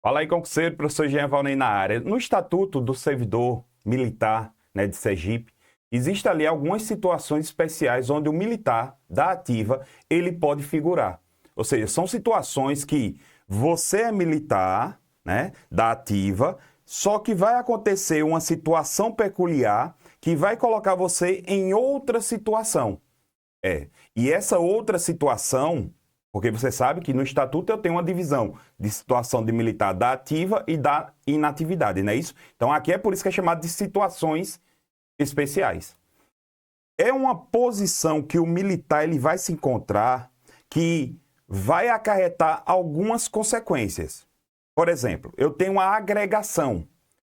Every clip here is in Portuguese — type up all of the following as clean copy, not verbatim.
Fala aí, concurseiro, professor Jean Valnei na área. No Estatuto do Servidor Militar, de Sergipe, existe ali algumas situações especiais onde o militar da ativa, ele pode figurar. Ou seja, são situações que você é militar, da ativa, só que vai acontecer uma situação peculiar que vai colocar você em outra situação. E essa outra situação, porque você sabe que no Estatuto eu tenho uma divisão de situação de militar da ativa e da inatividade, não é isso? Então aqui é por isso que é chamado de situações especiais. É uma posição que o militar ele vai se encontrar que vai acarretar algumas consequências. Por exemplo, eu tenho uma agregação.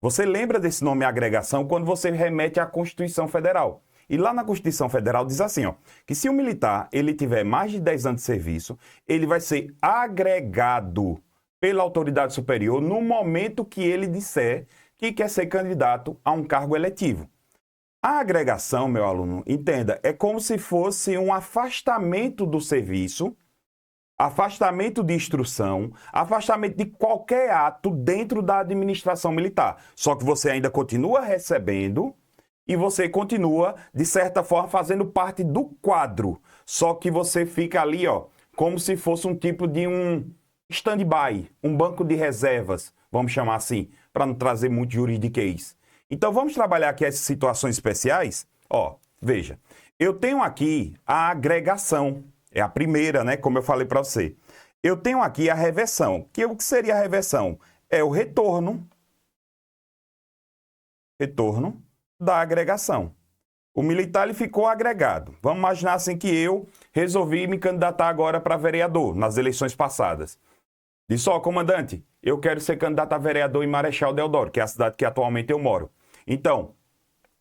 Você lembra desse nome agregação quando você remete à Constituição Federal. E lá na Constituição Federal diz assim, que se o militar ele tiver mais de 10 anos de serviço, ele vai ser agregado pela autoridade superior no momento que ele disser que quer ser candidato a um cargo eletivo. A agregação, meu aluno, entenda, é como se fosse um afastamento do serviço, afastamento de instrução, afastamento de qualquer ato dentro da administração militar. Só que você ainda continua recebendo e você continua, de certa forma, fazendo parte do quadro. Só que você fica ali, como se fosse um tipo de um stand-by, um banco de reservas, vamos chamar assim, para não trazer muito juridiquês. Então, vamos trabalhar aqui essas situações especiais? Veja, eu tenho aqui a agregação, é a primeira, como eu falei para você. Eu tenho aqui a reversão. O que seria a reversão? É o retorno da agregação. O militar ele ficou agregado. Vamos imaginar assim que eu resolvi me candidatar agora para vereador nas eleições passadas. Disse, comandante, eu quero ser candidato a vereador em Marechal Deodoro, que é a cidade que atualmente eu moro. Então,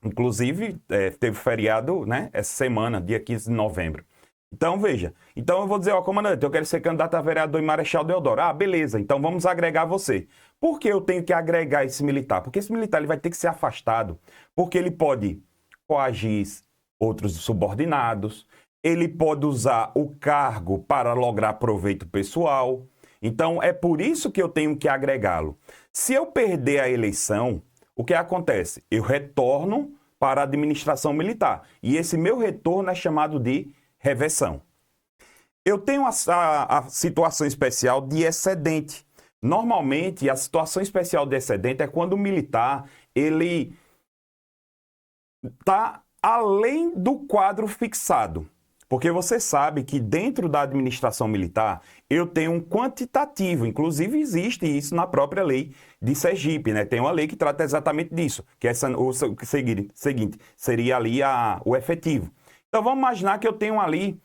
inclusive, teve feriado, essa semana, dia 15 de novembro. Então, veja. Então, eu vou dizer, comandante, eu quero ser candidato a vereador em Marechal Deodoro. Ah, beleza, então vamos agregar você. Por que eu tenho que agregar esse militar? Porque esse militar ele vai ter que ser afastado, porque ele pode coagir outros subordinados, ele pode usar o cargo para lograr proveito pessoal. Então, é por isso que eu tenho que agregá-lo. Se eu perder a eleição, o que acontece? Eu retorno para a administração militar. E esse meu retorno é chamado de reversão. Eu tenho a situação especial de excedente. Normalmente, a situação especial de excedente é quando o militar ele está além do quadro fixado. Porque você sabe que dentro da administração militar eu tenho um quantitativo, inclusive existe isso na própria lei de Sergipe, Tem uma lei que trata exatamente disso, que o seguinte seria ali o efetivo. Então vamos imaginar que eu tenho ali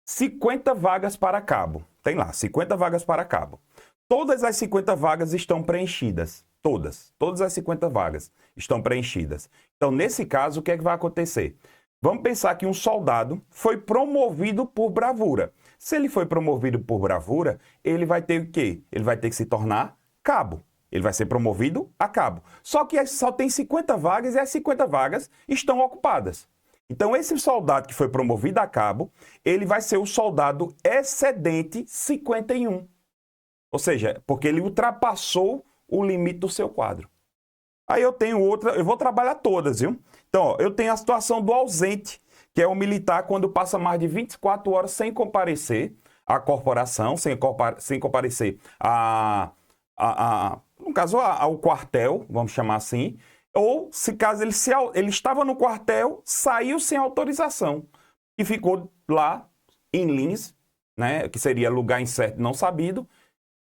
50 vagas para cabo. Tem lá, 50 vagas para cabo. Todas as 50 vagas estão preenchidas. Todas as 50 vagas estão preenchidas. Então, nesse caso, o que é que vai acontecer? Vamos pensar que um soldado foi promovido por bravura. Se ele foi promovido por bravura, ele vai ter o quê? Ele vai ter que se tornar cabo. Ele vai ser promovido a cabo. Só que só tem 50 vagas e as 50 vagas estão ocupadas. Então, esse soldado que foi promovido a cabo, ele vai ser o soldado excedente 51. Ou seja, porque ele ultrapassou o limite do seu quadro. Aí eu tenho outra, eu vou trabalhar todas, viu? Então, eu tenho a situação do ausente, que é o militar quando passa mais de 24 horas sem comparecer à corporação, sem comparecer no caso, ao quartel, vamos chamar assim, ou se caso ele estava no quartel, saiu sem autorização e ficou lá em Lins, que seria lugar incerto não sabido,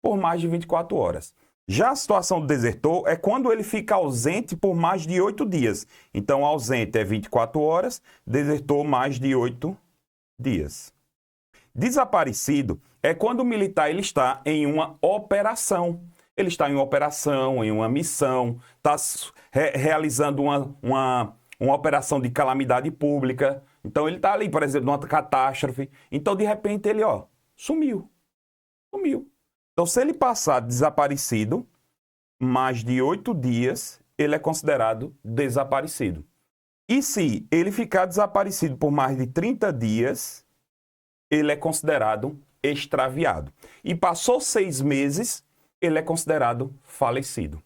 por mais de 24 horas. Já a situação do desertor é quando ele fica ausente por mais de 8 dias. Então, ausente é 24 horas, desertor mais de 8 dias. Desaparecido é quando o militar ele está em uma operação. Ele está em uma operação, em uma missão, está realizando uma operação de calamidade pública. Então, ele está ali, por exemplo, numa catástrofe. Então, de repente, ele sumiu. Então, se ele passar desaparecido, mais de 8 dias, ele é considerado desaparecido. E se ele ficar desaparecido por mais de 30 dias, ele é considerado extraviado. E passou 6 meses, ele é considerado falecido.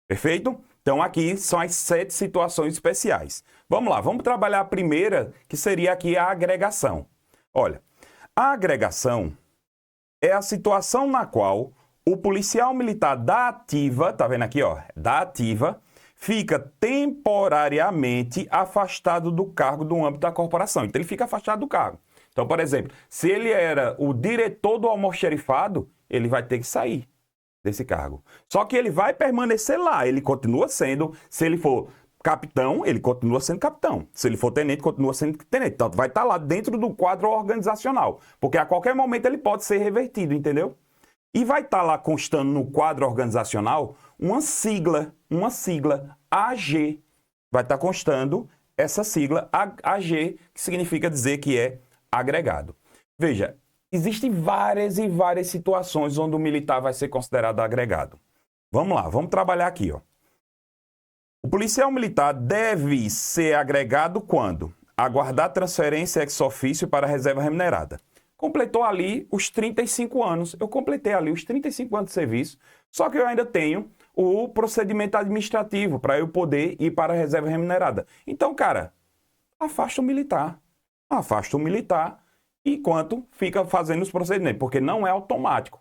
Perfeito? Então aqui são as 7 situações especiais. Vamos lá, vamos trabalhar a primeira, que seria aqui a agregação. Olha, a agregação é a situação na qual o policial militar da ativa, tá vendo aqui, ó, da ativa, fica temporariamente afastado do cargo do âmbito da corporação. Então ele fica afastado do cargo. Então, por exemplo, se ele era o diretor do almoxarifado, ele vai ter que sair desse cargo. Só que ele vai permanecer lá, ele continua sendo, se ele for capitão, ele continua sendo capitão. Se ele for tenente, continua sendo tenente. Então, vai estar lá dentro do quadro organizacional, porque a qualquer momento ele pode ser revertido, entendeu? E vai estar lá constando no quadro organizacional uma sigla AG. Vai estar constando essa sigla AG, que significa dizer que é agregado. Veja, existem várias e várias situações onde o militar vai ser considerado agregado. Vamos lá, vamos trabalhar aqui, ó. O policial militar deve ser agregado quando? Aguardar transferência ex officio para a reserva remunerada. Completou ali os 35 anos. Eu completei ali os 35 anos de serviço, só que eu ainda tenho o procedimento administrativo para eu poder ir para a reserva remunerada. Então, cara, afasta o militar. Afasta o militar enquanto fica fazendo os procedimentos, porque não é automático.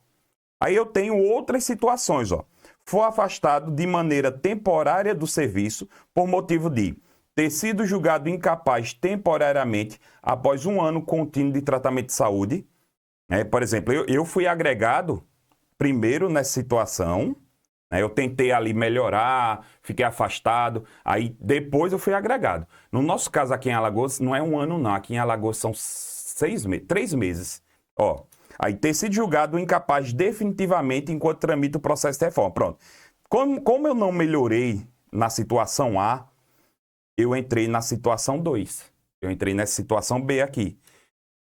Aí eu tenho outras situações, ó. For afastado de maneira temporária do serviço por motivo de ter sido julgado incapaz temporariamente após um ano contínuo de tratamento de saúde. Por exemplo, eu fui agregado primeiro nessa situação, né? Eu tentei ali melhorar, fiquei afastado, aí depois eu fui agregado. No nosso caso aqui em Alagoas, não é um ano não, aqui em Alagoas são 3 meses. Ó, aí ter sido julgado incapaz definitivamente enquanto tramita o processo de reforma. Pronto. Como eu não melhorei na situação A, eu entrei na situação 2. Eu entrei nessa situação B aqui.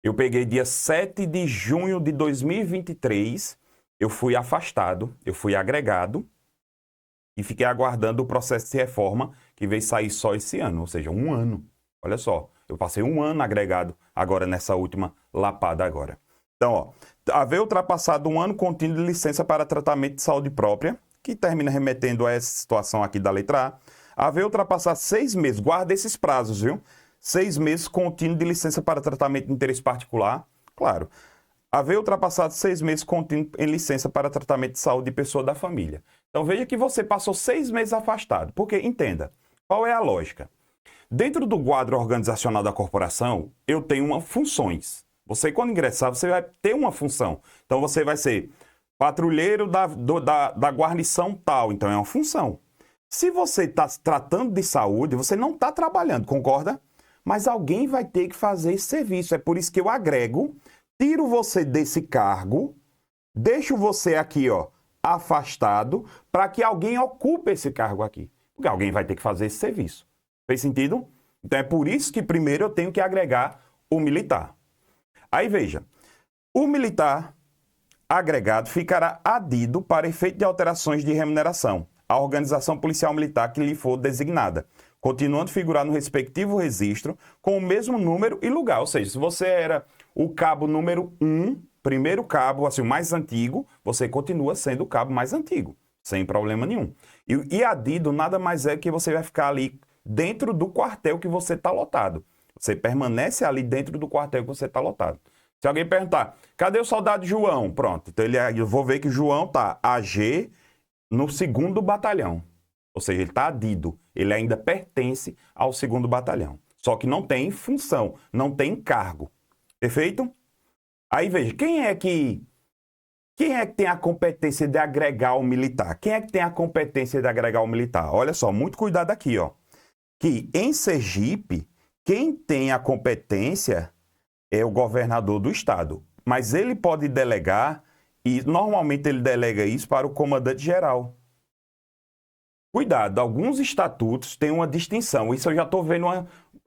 Eu peguei dia 7 de junho de 2023, eu fui afastado, eu fui agregado e fiquei aguardando o processo de reforma que veio sair só esse ano, ou seja, um ano. Olha só, eu passei um ano agregado agora nessa última lapada agora. Então, ó, haver ultrapassado um ano contínuo de licença para tratamento de saúde própria, que termina remetendo a essa situação aqui da letra A. Haver ultrapassado 6 meses, guarda esses prazos, viu? 6 meses contínuo de licença para tratamento de interesse particular, claro. Haver ultrapassado 6 meses contínuo em licença para tratamento de saúde de pessoa da família. Então veja que você passou 6 meses afastado, porque, entenda, qual é a lógica? Dentro do quadro organizacional da corporação, eu tenho funções. Você, quando ingressar, você vai ter uma função. Então você vai ser patrulheiro da guarnição tal, então é uma função. Se você está tratando de saúde, você não está trabalhando, concorda? Mas alguém vai ter que fazer esse serviço. É por isso que eu agrego, tiro você desse cargo, deixo você aqui, ó, afastado, para que alguém ocupe esse cargo aqui. Porque alguém vai ter que fazer esse serviço. Fez sentido? Então é por isso que primeiro eu tenho que agregar o militar. Aí veja, o militar agregado ficará adido para efeito de alterações de remuneração à organização policial militar que lhe for designada, continuando a figurar no respectivo registro com o mesmo número e lugar. Ou seja, se você era o cabo número 1, primeiro cabo, assim, o mais antigo, você continua sendo o cabo mais antigo, sem problema nenhum. E adido nada mais é que você vai ficar ali dentro do quartel que você está lotado. Você permanece ali dentro do quartel que você está lotado. Se alguém perguntar, cadê o soldado João? Pronto, então eu vou ver que João está AG no 2º batalhão. Ou seja, ele está adido, ele ainda pertence ao 2º batalhão. Só que não tem função, não tem cargo. Perfeito? Aí veja, quem é que tem a competência de agregar o militar? Quem é que tem a competência de agregar o militar? Olha só, muito cuidado aqui, ó. Que em Sergipe, quem tem a competência é o governador do estado. Mas ele pode delegar, e normalmente ele delega isso para o comandante-geral. Cuidado, alguns estatutos têm uma distinção. Isso eu já estou vendo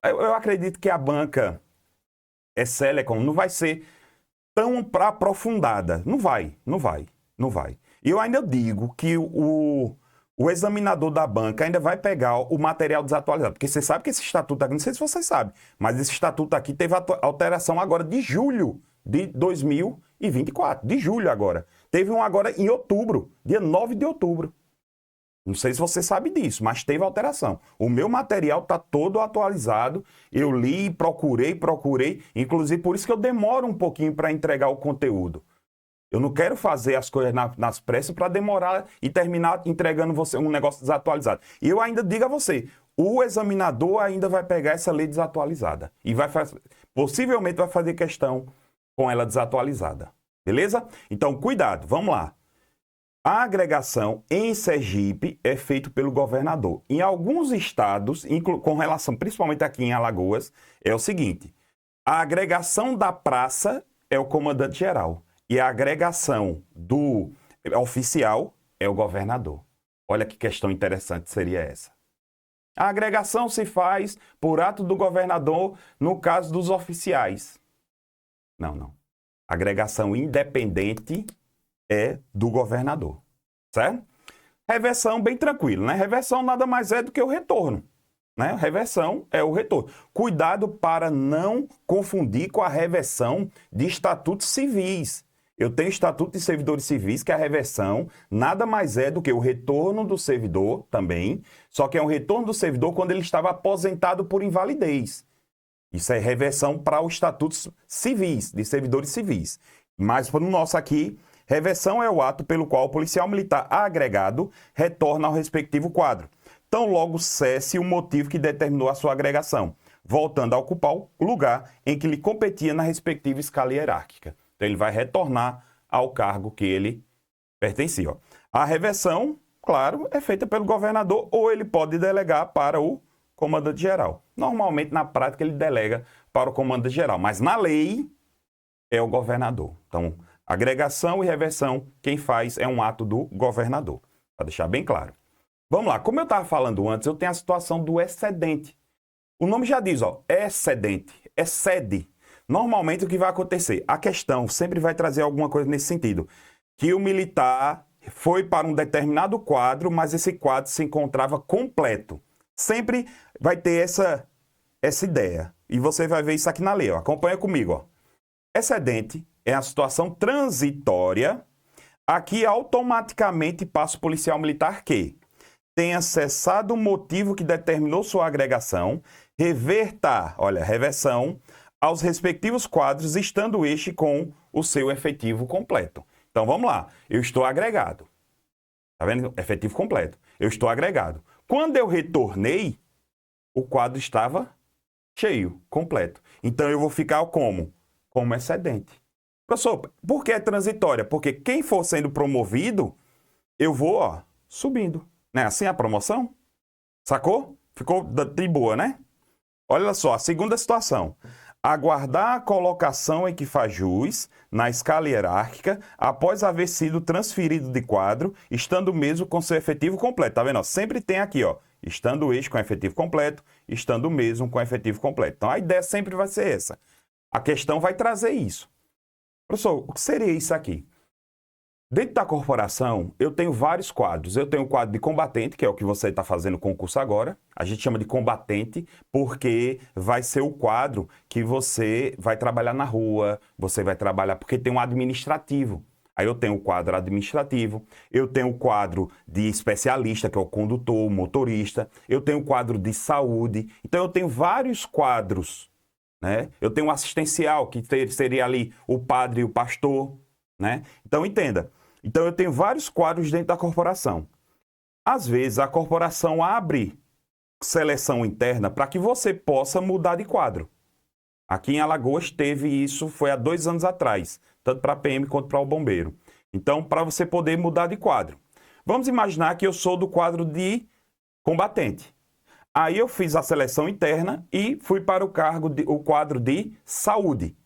eu acredito que a banca Selecom não vai ser tão aprofundada. Não vai. E eu ainda digo que o examinador da banca ainda vai pegar o material desatualizado. Porque você sabe que esse estatuto aqui, não sei se vocês sabem, mas esse estatuto aqui teve alteração agora de julho de 2024, de julho agora. Teve um agora em outubro, dia 9 de outubro. Não sei se você sabe disso, mas teve alteração. O meu material está todo atualizado. Eu li, procurei. Inclusive, por isso que eu demoro um pouquinho para entregar o conteúdo. Eu não quero fazer as coisas nas pressas para demorar e terminar entregando você um negócio desatualizado. E eu ainda digo a você, o examinador ainda vai pegar essa lei desatualizada. E possivelmente vai fazer questão com ela desatualizada. Beleza? Então, cuidado, vamos lá. A agregação em Sergipe é feita pelo governador. Em alguns estados, com relação, principalmente aqui em Alagoas, é o seguinte: a agregação da praça é o comandante-geral e a agregação do oficial é o governador. Olha que questão interessante seria essa. A agregação se faz por ato do governador no caso dos oficiais. Não. Agregação independente é do governador, certo? Reversão, bem tranquilo, né? Reversão nada mais é do que o retorno, né? Reversão é o retorno. Cuidado para não confundir com a reversão de estatutos civis. Eu tenho estatuto de servidores civis, que a reversão nada mais é do que o retorno do servidor também, só que é um retorno do servidor quando ele estava aposentado por invalidez. Isso é reversão para os estatutos civis, de servidores civis. Mas para o nosso aqui, reversão é o ato pelo qual o policial militar agregado retorna ao respectivo quadro. Tão logo cesse o motivo que determinou a sua agregação, voltando a ocupar o lugar em que lhe competia na respectiva escala hierárquica. Então ele vai retornar ao cargo que ele pertencia. A reversão, claro, é feita pelo governador ou ele pode delegar para o comandante-geral. Normalmente, na prática, ele delega para o comandante-geral, mas na lei é o governador. Então, agregação e reversão, quem faz é um ato do governador, para deixar bem claro. Vamos lá, como eu estava falando antes, eu tenho a situação do excedente. O nome já diz, excedente, excede. Normalmente, o que vai acontecer? A questão sempre vai trazer alguma coisa nesse sentido, que o militar foi para um determinado quadro, mas esse quadro se encontrava completo. Sempre vai ter essa ideia. E você vai ver isso aqui na lei. Acompanha comigo. Excedente é a situação transitória. Aqui automaticamente passa o policial militar que tenha cessado o motivo que determinou sua agregação, reverta, reversão, aos respectivos quadros, estando este com o seu efetivo completo. Então vamos lá. Eu estou agregado. Tá vendo? Efetivo completo. Eu estou agregado. Quando eu retornei, o quadro estava cheio, completo. Então, eu vou ficar como? Como excedente. Professor, por que é transitória? Porque quem for sendo promovido, eu vou, subindo. Não é assim a promoção? Sacou? Ficou de boa, né? Olha só, a segunda situação. Aguardar a colocação em que faz jus na escala hierárquica após haver sido transferido de quadro, estando mesmo com seu efetivo completo. Tá vendo? Sempre tem aqui, estando este com efetivo completo, estando mesmo com efetivo completo. Então, a ideia sempre vai ser essa. A questão vai trazer isso. Professor, o que seria isso aqui? Dentro da corporação, eu tenho vários quadros. Eu tenho o quadro de combatente, que é o que você está fazendo o concurso agora. A gente chama de combatente porque vai ser o quadro que você vai trabalhar na rua, você vai trabalhar porque tem um administrativo. Aí eu tenho o quadro administrativo, eu tenho o quadro de especialista, que é o condutor, o motorista, eu tenho o quadro de saúde. Então eu tenho vários quadros, né? Eu tenho o assistencial, que seria ali o padre e o pastor, né? Então entenda. Então, eu tenho vários quadros dentro da corporação. Às vezes, a corporação abre seleção interna para que você possa mudar de quadro. Aqui em Alagoas teve isso, foi há 2 anos atrás, tanto para a PM quanto para o bombeiro. Então, para você poder mudar de quadro. Vamos imaginar que eu sou do quadro de combatente. Aí eu fiz a seleção interna e fui para o quadro de saúde.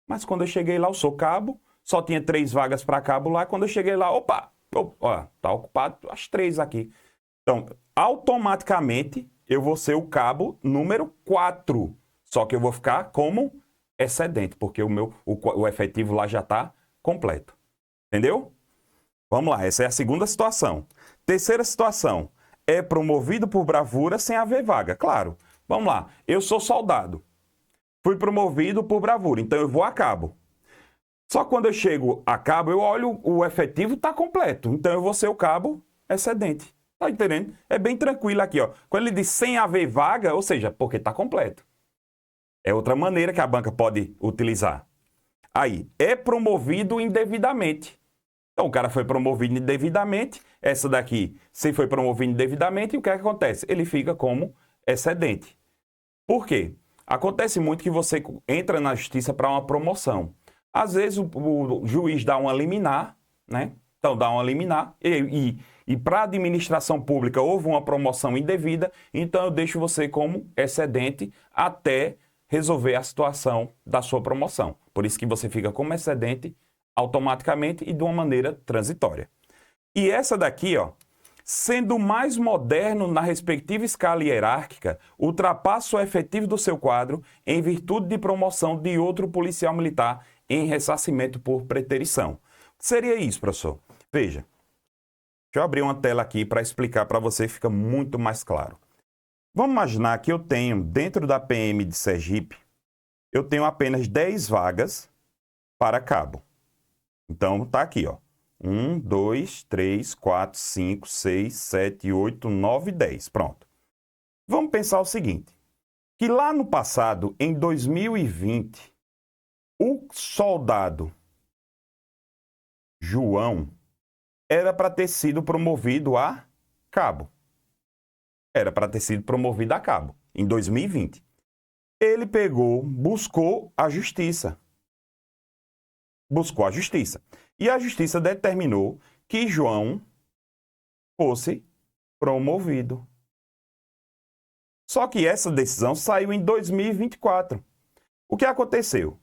Mas quando eu cheguei lá, eu sou cabo, só tinha 3 vagas para cabo lá. Quando eu cheguei lá, tá ocupado as 3 aqui. Então, automaticamente, eu vou ser o cabo número 4. Só que eu vou ficar como excedente, porque o efetivo lá já está completo. Entendeu? Vamos lá, essa é a segunda situação. Terceira situação, é promovido por bravura sem haver vaga. Claro, vamos lá, eu sou soldado. Fui promovido por bravura, então eu vou a cabo. Só que quando eu chego a cabo, eu olho o efetivo está completo. Então eu vou ser o cabo excedente. Tá entendendo? É bem tranquilo aqui, ó. Quando ele diz sem haver vaga, ou seja, porque está completo. É outra maneira que a banca pode utilizar. Aí, é promovido indevidamente. Então, o cara foi promovido indevidamente. Essa daqui, se foi promovido indevidamente, o que é que acontece? Ele fica como excedente. Por quê? Acontece muito que você entra na justiça para uma promoção. Às vezes, o juiz dá uma liminar, né? Então, dá uma liminar e para a administração pública houve uma promoção indevida, então eu deixo você como excedente até resolver a situação da sua promoção. Por isso que você fica como excedente automaticamente e de uma maneira transitória. E essa daqui, ó, sendo mais moderno na respectiva escala hierárquica, ultrapassa o efetivo do seu quadro em virtude de promoção de outro policial militar em ressarcimento por preterição. O que seria isso, professor? Veja, deixa eu abrir uma tela aqui para explicar para você, fica muito mais claro. Vamos imaginar que eu tenho, dentro da PM de Sergipe, eu tenho apenas 10 vagas para cabo. Então, tá aqui, ó. 1, 2, 3, 4, 5, 6, 7, 8, 9, 10. Pronto. Vamos pensar o seguinte, que lá no passado, em 2020, o soldado João era para ter sido promovido a cabo. Era para ter sido promovido a cabo, em 2020. Ele pegou, buscou a justiça. Buscou a justiça. E a justiça determinou que João fosse promovido. Só que essa decisão saiu em 2024. O que aconteceu?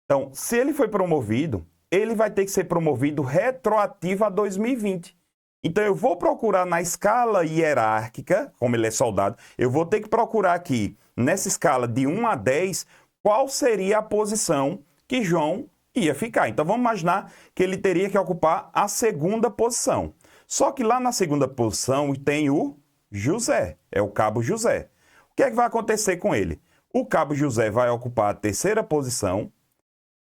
Então, se ele foi promovido, ele vai ter que ser promovido retroativo a 2020. Então, eu vou procurar na escala hierárquica, como ele é soldado, eu vou ter que procurar aqui, nessa escala de 1 a 10, qual seria a posição que João ia ficar. Então, vamos imaginar que ele teria que ocupar a segunda posição. Só que lá na segunda posição tem o José, é o cabo José. O que é que vai acontecer com ele? O cabo José vai ocupar a terceira posição,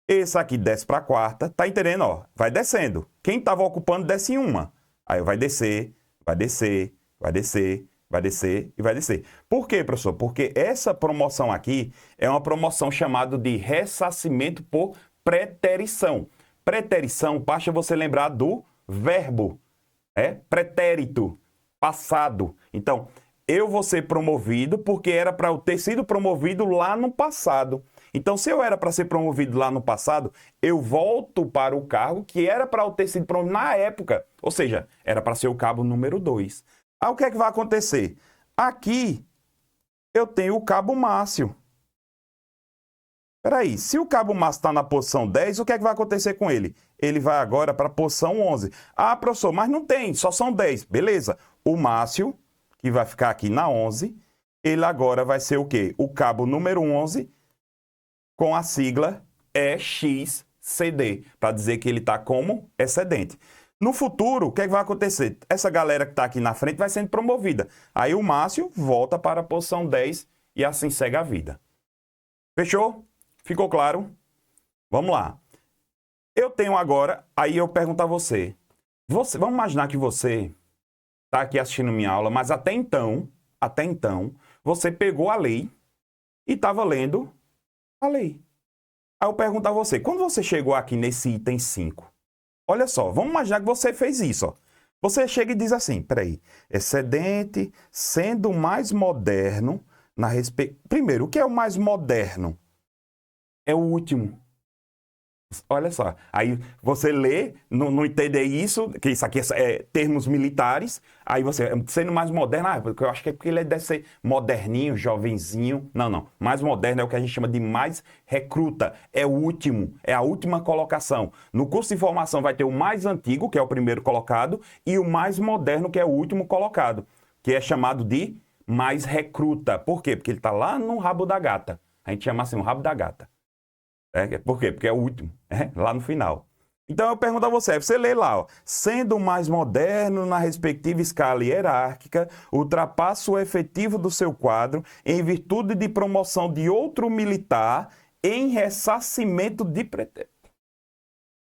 esse aqui desce para a quarta, tá entendendo? Ó, vai descendo. Quem estava ocupando desce em uma. Aí vai descer, vai descer, vai descer, vai descer e vai descer. Por quê, professor? Porque essa promoção aqui é uma promoção chamada de ressarcimento por preterição. Preterição, basta você lembrar do verbo, pretérito, passado. Então, eu vou ser promovido porque era para eu ter sido promovido lá no passado. Então, se eu era para ser promovido lá no passado, eu volto para o cargo que era para eu ter sido promovido na época. Ou seja, era para ser o cabo número 2. Aí, o que é que vai acontecer? Aqui, eu tenho o cabo Márcio. Espera aí, se o cabo Márcio está na posição 10, o que é que vai acontecer com ele? Ele vai agora para a posição 11. Ah, professor, mas não tem, só são 10. Beleza. O Márcio, que vai ficar aqui na 11, ele agora vai ser o quê? O cabo número 11, com a sigla EXCD, para dizer que ele está como excedente. No futuro, o que é que vai acontecer? Essa galera que está aqui na frente vai sendo promovida. Aí o Márcio volta para a posição 10 e assim segue a vida. Fechou? Ficou claro? Vamos lá. Eu tenho agora, aí eu pergunto a você, vamos imaginar que você está aqui assistindo minha aula, mas até então, você pegou a lei e estava lendo a lei. Aí eu pergunto a você, quando você chegou aqui nesse item 5, olha só, vamos imaginar que você fez isso, ó. Você chega e diz assim, peraí, excedente sendo mais moderno na respeito... Primeiro, o que é o mais moderno? É o último. Olha só, aí você lê, não entender isso, que isso aqui é termos militares, aí você, sendo mais moderno, eu acho que é porque ele deve ser moderninho, jovenzinho. Não, mais moderno é o que a gente chama de mais recruta, é o último, é a última colocação. No curso de formação vai ter o mais antigo, que é o primeiro colocado, e o mais moderno, que é o último colocado, que é chamado de mais recruta. Por quê? Porque ele está lá no rabo da gata. A gente chama assim, o rabo da gata. Por quê? Porque é o último, lá no final. Então eu pergunto a você lê lá, ó, sendo mais moderno na respectiva escala hierárquica, ultrapassa o efetivo do seu quadro em virtude de promoção de outro militar em ressarcimento de pretérito.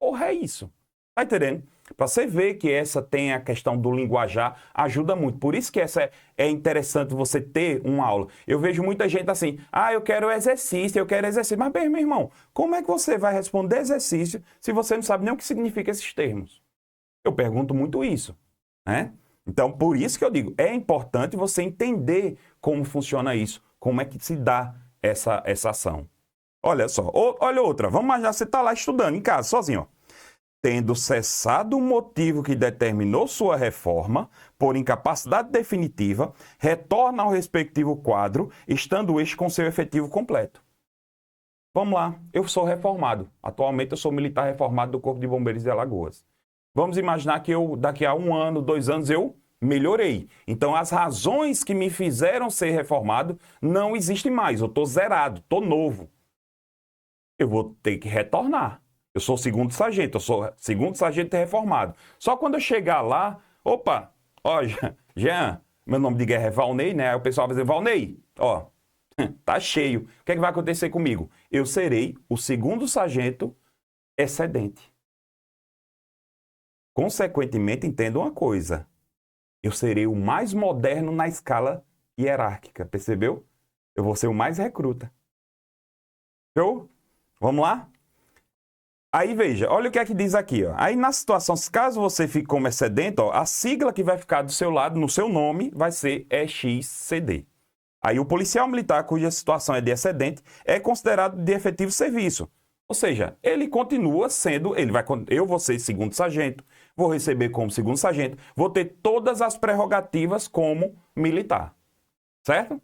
Porra, é isso. Tá entendendo? Para você ver que essa tem a questão do linguajar, ajuda muito. Por isso que essa é interessante você ter uma aula. Eu vejo muita gente assim, eu quero exercício, eu quero exercício. Mas bem, meu irmão, como é que você vai responder exercício se você não sabe nem o que significa esses termos? Eu pergunto muito isso, né? Então, por isso que eu digo, é importante você entender como funciona isso, como é que se dá essa ação. Olha só, olha outra, vamos imaginar, você está lá estudando em casa, sozinho, ó. Tendo cessado o motivo que determinou sua reforma, por incapacidade definitiva, retorna ao respectivo quadro, estando este com seu efetivo completo. Vamos lá, eu sou reformado. Atualmente eu sou militar reformado do Corpo de Bombeiros de Alagoas. Vamos imaginar que daqui a 1 ano, 2 anos, eu melhorei. Então, as razões que me fizeram ser reformado não existem mais. Eu estou zerado, estou novo. Eu vou ter que retornar. Eu sou segundo sargento, eu sou segundo sargento reformado. Só quando eu chegar lá, opa, ó, Jean, meu nome de guerra é Valnei, né? Aí o pessoal vai dizer, Valnei, ó, tá cheio. O que é que vai acontecer comigo? Eu serei o segundo sargento excedente. Consequentemente, entenda uma coisa. Eu serei o mais moderno na escala hierárquica, percebeu? Eu vou ser o mais recruta. Show? Vamos lá? Aí veja, olha o que é que diz aqui. Ó. Aí na situação, caso você fique como excedente, ó, a sigla que vai ficar do seu lado, no seu nome, vai ser EXCD. Aí o policial militar cuja situação é de excedente é considerado de efetivo serviço. Ou seja, ele continua sendo, eu vou ser segundo sargento, vou receber como segundo sargento, vou ter todas as prerrogativas como militar. Certo?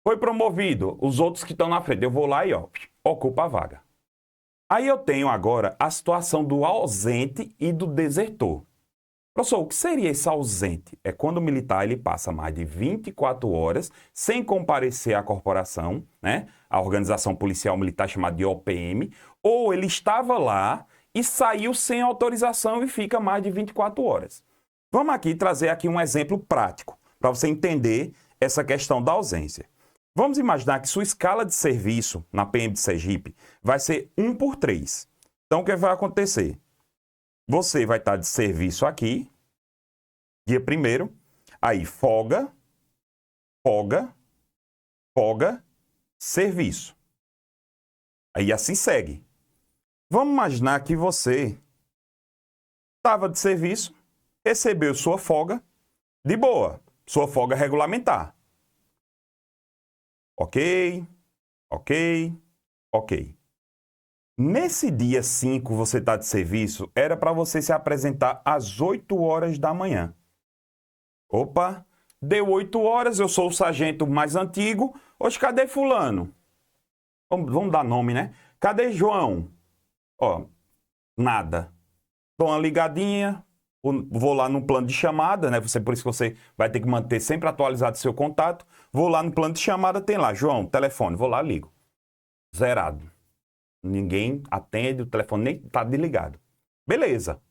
Foi promovido, os outros que estão na frente, eu vou lá e ocupa a vaga. Aí eu tenho agora a situação do ausente e do desertor. Professor, o que seria esse ausente? É quando o militar ele passa mais de 24 horas sem comparecer à corporação, né? A organização policial militar chamada de OPM, ou ele estava lá e saiu sem autorização e fica mais de 24 horas. Vamos aqui trazer aqui um exemplo prático para você entender essa questão da ausência. Vamos imaginar que sua escala de serviço na PM de Sergipe vai ser 1/3. Então, o que vai acontecer? Você vai estar de serviço aqui, dia 1º, aí folga, folga, folga, serviço. Aí assim segue. Vamos imaginar que você estava de serviço, recebeu sua folga, de boa, sua folga regulamentar. Ok, ok, ok. Nesse dia 5, você está de serviço, era para você se apresentar às 8 horas da manhã. Opa, deu 8 horas, eu sou o sargento mais antigo. Hoje, cadê fulano? Vamos dar nome, né? Cadê João? Ó, nada. Dou uma ligadinha, vou lá no plano de chamada, né? Por isso que você vai ter que manter sempre atualizado seu contato. Vou lá no plano de chamada, tem lá, João, telefone, vou lá, ligo. Zerado. Ninguém atende, o telefone nem está desligado. Beleza.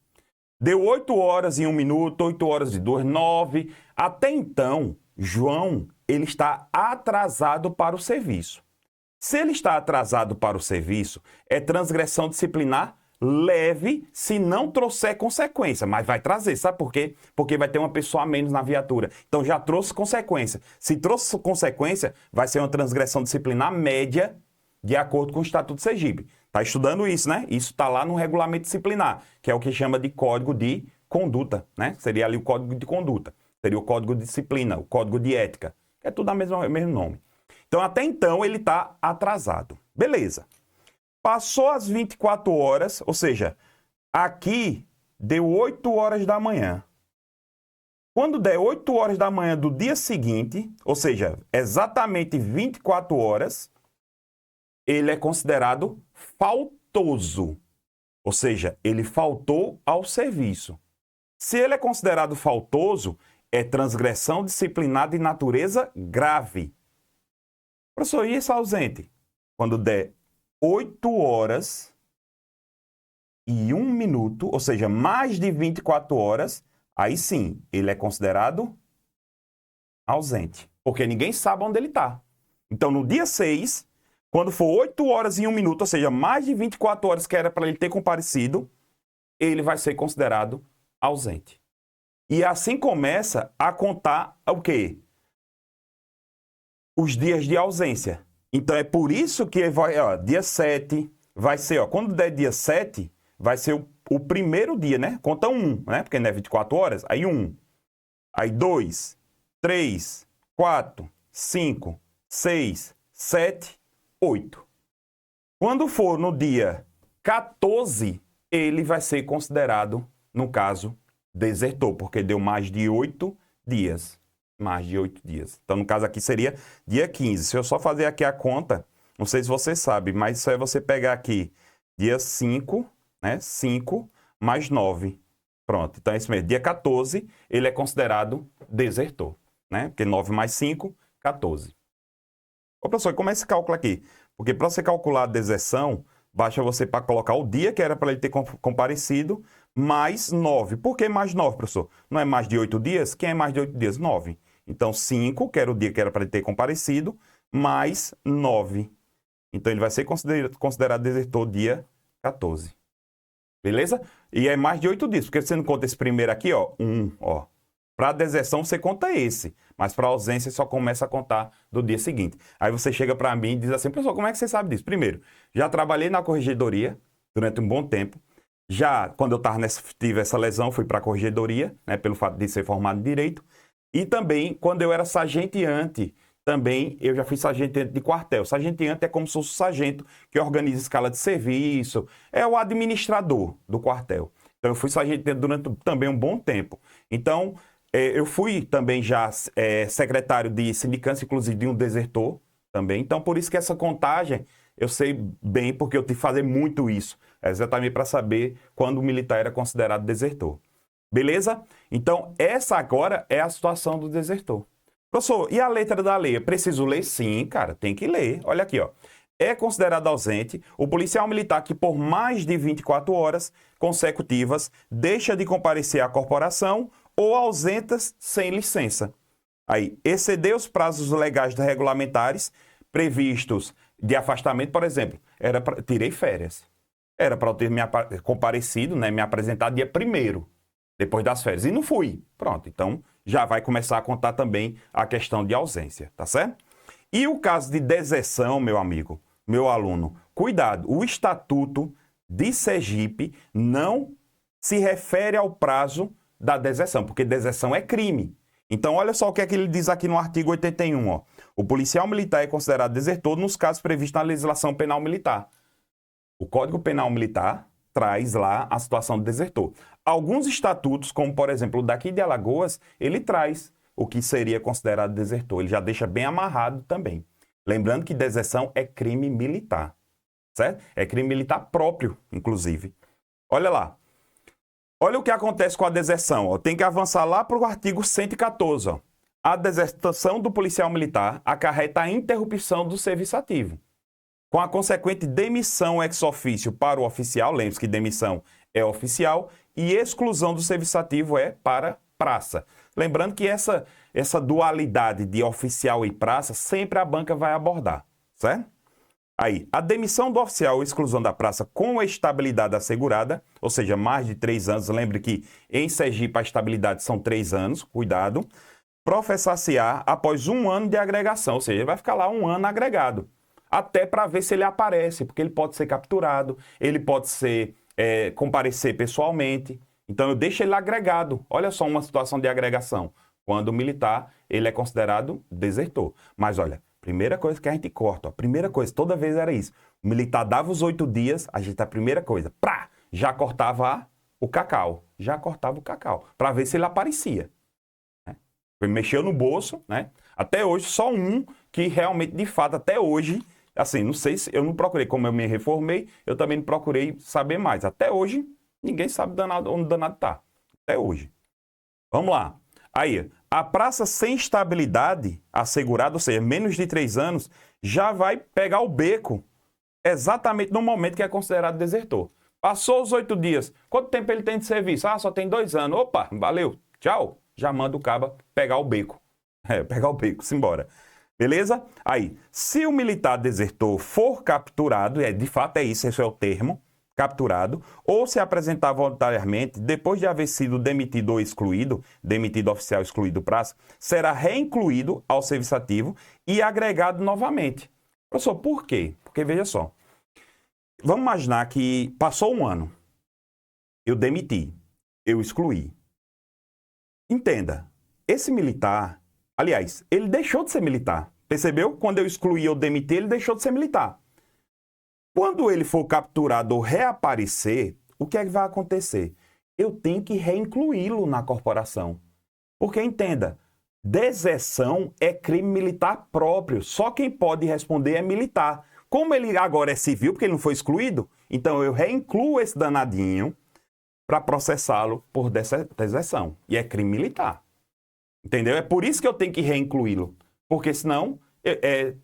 Deu 8 horas e 1 minuto, 8 horas e 2, 9. Até então, João, ele está atrasado para o serviço. Se ele está atrasado para o serviço, é transgressão disciplinar leve se não trouxer consequência, mas vai trazer, sabe por quê? Porque vai ter uma pessoa a menos na viatura. Então já trouxe consequência. Se trouxe consequência, vai ser uma transgressão disciplinar média de acordo com o Estatuto de Sergipe. Está estudando isso, né? Isso está lá no regulamento disciplinar, que é o que chama de Código de Conduta, né? Seria ali o Código de Conduta. Seria o Código de Disciplina, o Código de Ética. É tudo o mesmo nome. Então, até então, ele está atrasado. Beleza. Passou as 24 horas, ou seja, aqui deu 8 horas da manhã. Quando der 8 horas da manhã do dia seguinte, ou seja, exatamente 24 horas, ele é considerado faltoso. Ou seja, ele faltou ao serviço. Se ele é considerado faltoso, é transgressão disciplinar de natureza grave. Professor, e esse ausente? Quando der 8 horas e 1 minuto, ou seja, mais de 24 horas, aí sim, ele é considerado ausente. Porque ninguém sabe onde ele está. Então, no dia 6, Quando for 8 horas e 1 minuto, ou seja, mais de 24 horas que era para ele ter comparecido, ele vai ser considerado ausente. E assim começa a contar o quê? Os dias de ausência. Então é por isso que vai, ó, dia 7 vai ser, ó, quando der dia 7, vai ser o primeiro dia, né? Conta 1, né? Porque não é 24 horas, aí 1. Aí 2, 3, 4, 5, 6, 7, 8. Quando for no dia 14, ele vai ser considerado, no caso, desertor, porque deu mais de 8 dias. Mais de 8 dias. Então, no caso aqui seria dia 15. Se eu só fazer aqui a conta, não sei se você sabe, mas isso é você pegar aqui dia 5, né? 5 mais 9. Pronto. Então, é isso mesmo. Dia 14, ele é considerado desertor, né? Porque 9 mais 5, 14. Ô, professor, como é esse cálculo aqui? Porque para você calcular a deserção, basta você para colocar o dia que era para ele ter comparecido, mais 9. Por que mais 9, professor? Não é mais de 8 dias? Quem é mais de 8 dias? 9. Então, 5, que era o dia que era para ele ter comparecido, mais 9. Então, ele vai ser considerado desertor dia 14. Beleza? E é mais de 8 dias, porque você não conta esse primeiro aqui, ó, 1, ó. Para deserção, você conta esse, mas para ausência, só começa a contar do dia seguinte. Aí você chega para mim e diz assim, professor, como é que você sabe disso? Primeiro, já trabalhei na corregedoria durante um bom tempo. Já, quando eu tive essa lesão, fui para a corregedoria, né, pelo fato de ser formado em Direito. E também, quando eu era sargenteante, também eu já fui sargenteante de quartel. Sargenteante é como se fosse o sargento que organiza escala de serviço, é o administrador do quartel. Então, eu fui sargenteante durante também um bom tempo. Então, eu fui também já secretário de sindicância, inclusive de um desertor também. Então, por isso que essa contagem eu sei bem, porque eu tive que fazer muito isso. Exatamente para saber quando o militar era considerado desertor. Beleza? Então, essa agora é a situação do desertor. Professor, e a letra da lei? Eu preciso ler? Sim, cara, tem que ler. Olha aqui, ó. É considerado ausente o policial militar que por mais de 24 horas consecutivas deixa de comparecer à corporação ou ausentas sem licença. Aí, exceder os prazos legais regulamentares previstos de afastamento, por exemplo, tirei férias. Era para eu ter comparecido, né, me apresentado dia 1º, depois das férias. E não fui. Pronto, então já vai começar a contar também a questão de ausência, tá certo? E o caso de deserção, meu amigo, meu aluno, cuidado, o Estatuto de Sergipe não se refere ao prazo da deserção, porque deserção é crime. Então, olha só o que é que ele diz aqui no artigo 81, ó. O policial militar é considerado desertor nos casos previstos na legislação penal militar. O Código Penal Militar traz lá a situação do desertor. Alguns estatutos, como por exemplo o daqui de Alagoas, ele traz o que seria considerado desertor. Ele já deixa bem amarrado também. Lembrando que deserção é crime militar, certo? É crime militar próprio, inclusive. Olha lá. Olha o que acontece com a deserção. Ó. Tem que avançar lá para o artigo 114. Ó. A desertação do policial militar acarreta a interrupção do serviço ativo, com a consequente demissão ex officio para o oficial, lembre-se que demissão é oficial, e exclusão do serviço ativo é para praça. Lembrando que essa dualidade de oficial e praça, sempre a banca vai abordar, certo? Aí, a demissão do oficial ou exclusão da praça com a estabilidade assegurada, ou seja, mais de 3 anos, lembre que em Sergipe a estabilidade são 3 anos, cuidado, professar-se-á após 1 ano de agregação, ou seja, ele vai ficar lá 1 ano agregado, até para ver se ele aparece, porque ele pode ser capturado, ele pode ser comparecer pessoalmente. Então eu deixo ele agregado. Olha só uma situação de agregação. Quando o militar, ele é considerado desertor. Mas olha, primeira coisa que a gente corta, a primeira coisa, toda vez era isso. O militar dava os 8 dias, a gente, a primeira coisa, já cortava o cacau. Já cortava o cacau, para ver se ele aparecia. Né? Mexeu no bolso, né? Até hoje, só um que realmente, de fato, até hoje, assim, não sei se eu não procurei, como eu me reformei, eu também não procurei saber mais. Até hoje, ninguém sabe onde danado está. Até hoje. Vamos lá. Aí, a praça sem estabilidade assegurada, ou seja, menos de 3 anos, já vai pegar o beco exatamente no momento que é considerado desertor. Passou os 8 dias. Quanto tempo ele tem de serviço? Ah, só tem 2 anos. Opa, valeu. Tchau. Já manda o caba pegar o beco. Pegar o beco, simbora. Beleza? Aí, se o militar desertor for capturado, de fato é isso, esse é o termo, capturado, ou se apresentar voluntariamente, depois de haver sido demitido ou excluído, demitido oficial, excluído praça, será reincluído ao serviço ativo e agregado novamente. Professor, por quê? Porque veja só, vamos imaginar que passou um ano, eu demiti, eu excluí. Entenda, esse militar, aliás, ele deixou de ser militar, percebeu? Quando eu excluí ou demiti, ele deixou de ser militar. Quando ele for capturado ou reaparecer, o que é que vai acontecer? Eu tenho que reincluí-lo na corporação. Porque, entenda, deserção é crime militar próprio. Só quem pode responder é militar. Como ele agora é civil, porque ele não foi excluído, então eu reincluo esse danadinho para processá-lo por deserção. E é crime militar. Entendeu? É por isso que eu tenho que reincluí-lo. Porque senão,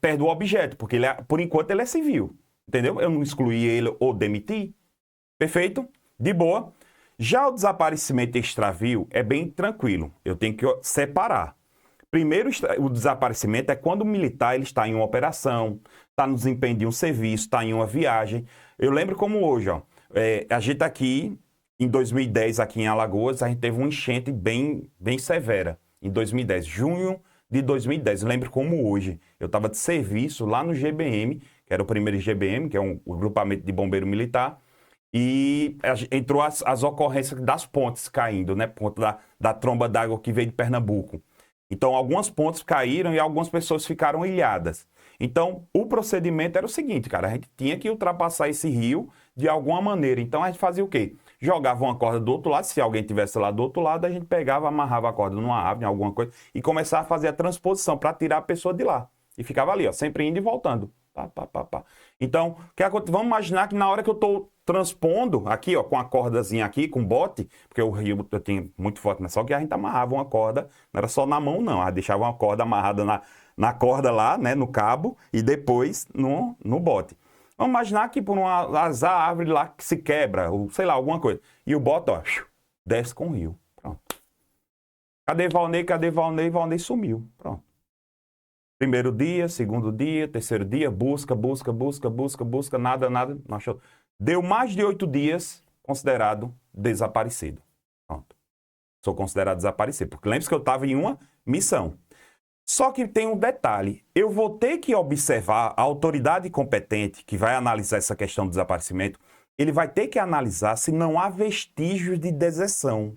perde o objeto. Porque por enquanto ele é civil. Entendeu? Eu não excluí ele ou demiti. Perfeito? De boa. Já o desaparecimento e extravio é bem tranquilo. Eu tenho que separar. Primeiro, o desaparecimento é quando o militar ele está em uma operação, está no desempenho de um serviço, está em uma viagem. Eu lembro como hoje, ó, a gente aqui, em 2010, aqui em Alagoas, a gente teve uma enchente bem severa. Em 2010, junho de 2010. Eu lembro como hoje. Eu estava de serviço lá no GBM, que era o primeiro GBM, que é o grupamento de bombeiro militar, e entrou as ocorrências das pontes caindo, né? Ponto da tromba d'água que veio de Pernambuco. Então, algumas pontes caíram e algumas pessoas ficaram ilhadas. Então, o procedimento era o seguinte, cara, a gente tinha que ultrapassar esse rio de alguma maneira. Então, a gente fazia o quê? Jogava uma corda do outro lado, se alguém estivesse lá do outro lado, a gente pegava, amarrava a corda numa árvore, em alguma coisa, e começava a fazer a transposição para tirar a pessoa de lá. E ficava ali, ó, sempre indo e voltando. Então, vamos imaginar que na hora que eu estou transpondo, aqui, ó, com a cordazinha aqui, com bote, porque o rio eu tinha muito forte, mas só que a gente amarrava uma corda, não era só na mão, não, a gente deixava uma corda amarrada na corda lá, né, no cabo, e depois no bote. Vamos imaginar que por uma azar, a árvore lá que se quebra, ou sei lá, alguma coisa, e o bote, ó, desce com o rio. Pronto. Cadê Valnei? Cadê Valnei? Valnei sumiu. Pronto. Primeiro dia, segundo dia, terceiro dia, busca, nada, não achou. Deu mais de 8 dias considerado desaparecido. Pronto. Sou considerado desaparecido, porque lembre-se que eu estava em uma missão. Só que tem um detalhe, eu vou ter que observar a autoridade competente que vai analisar essa questão do desaparecimento, ele vai ter que analisar se não há vestígios de deserção.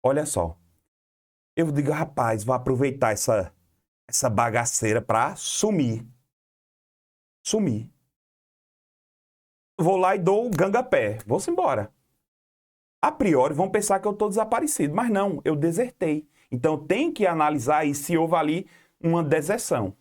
Olha só, eu digo, rapaz, vou aproveitar essa bagaceira para sumir. Vou lá e dou o ganga-pé. Vou-se embora. A priori vão pensar que eu estou desaparecido, mas não, eu desertei. Então tem que analisar aí se houve ali uma deserção.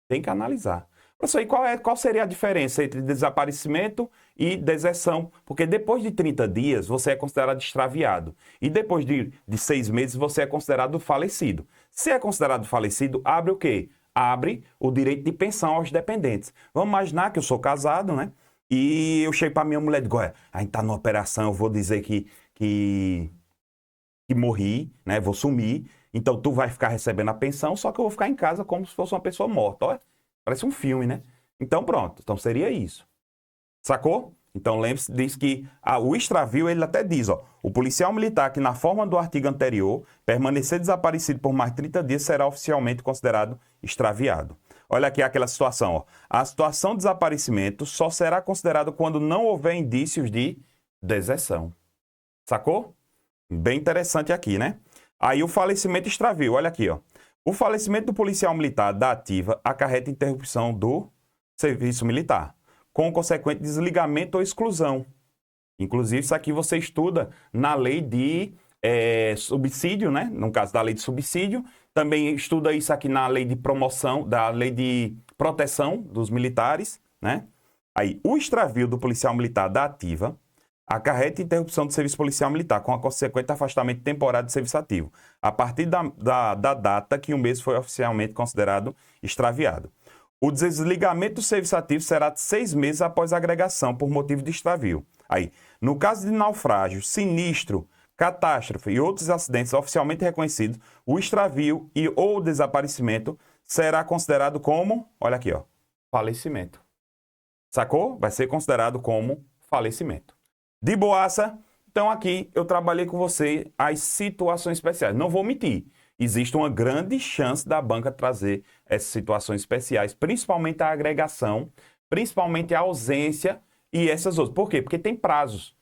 Tem que analisar. Professor, e qual seria a diferença entre desaparecimento e deserção? Porque depois de 30 dias você é considerado extraviado. E depois de 6 meses você é considerado falecido. Se é considerado falecido, abre o quê? Abre o direito de pensão aos dependentes. Vamos imaginar que eu sou casado, né? E eu chego para minha mulher e digo, olha, a gente está numa operação, eu vou dizer que morri, né? Vou sumir. Então tu vai ficar recebendo a pensão, só que eu vou ficar em casa como se fosse uma pessoa morta. Olha. Parece um filme, né? Então pronto, então seria isso. Sacou? Então lembre-se, diz que o extravio, ele até diz, ó, o policial militar que na forma do artigo anterior permanecer desaparecido por mais de 30 dias será oficialmente considerado extraviado. Olha aqui aquela situação, ó. A situação de desaparecimento só será considerada quando não houver indícios de deserção. Sacou? Bem interessante aqui, né? Aí o falecimento e extravio, olha aqui, ó. O falecimento do policial militar da ativa acarreta interrupção do serviço militar, com consequente desligamento ou exclusão. Inclusive, isso aqui você estuda na lei de subsídio, né? No caso da lei de subsídio. Também estuda isso aqui na lei de promoção, da lei de proteção dos militares, né? Aí, o extravio do policial militar da ativa acarreta interrupção do serviço policial militar, com a consequente afastamento temporário de serviço ativo, a partir da data que o mesmo foi oficialmente considerado extraviado. O desligamento do serviço ativo será de 6 meses após a agregação por motivo de extravio. Aí, no caso de naufrágio, sinistro, catástrofe e outros acidentes oficialmente reconhecidos, o extravio ou desaparecimento será considerado como, olha aqui, ó, falecimento. Sacou? Vai ser considerado como falecimento. De boaça, então aqui eu trabalhei com você as situações especiais. Não vou mentir, existe uma grande chance da banca trazer essas situações especiais, principalmente a agregação, principalmente a ausência e essas outras. Por quê? Porque tem prazos.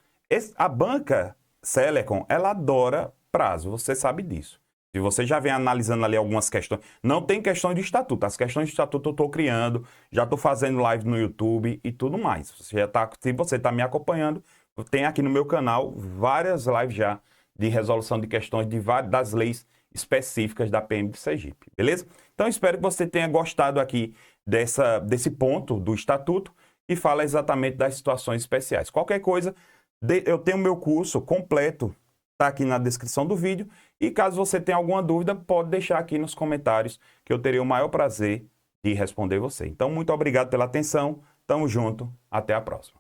A banca Selecom, ela adora prazo, você sabe disso. Se você já vem analisando ali algumas questões, não tem questão de estatuto. As questões de estatuto eu estou criando, já estou fazendo live no YouTube e tudo mais. Se você está me acompanhando, tem aqui no meu canal várias lives já de resolução de questões das leis específicas da PM de Sergipe, beleza? Então espero que você tenha gostado aqui desse ponto do estatuto e fala exatamente das situações especiais. Qualquer coisa, eu tenho meu curso completo, está aqui na descrição do vídeo. E caso você tenha alguma dúvida, pode deixar aqui nos comentários, que eu terei o maior prazer de responder você. Então, muito obrigado pela atenção, tamo junto, até a próxima.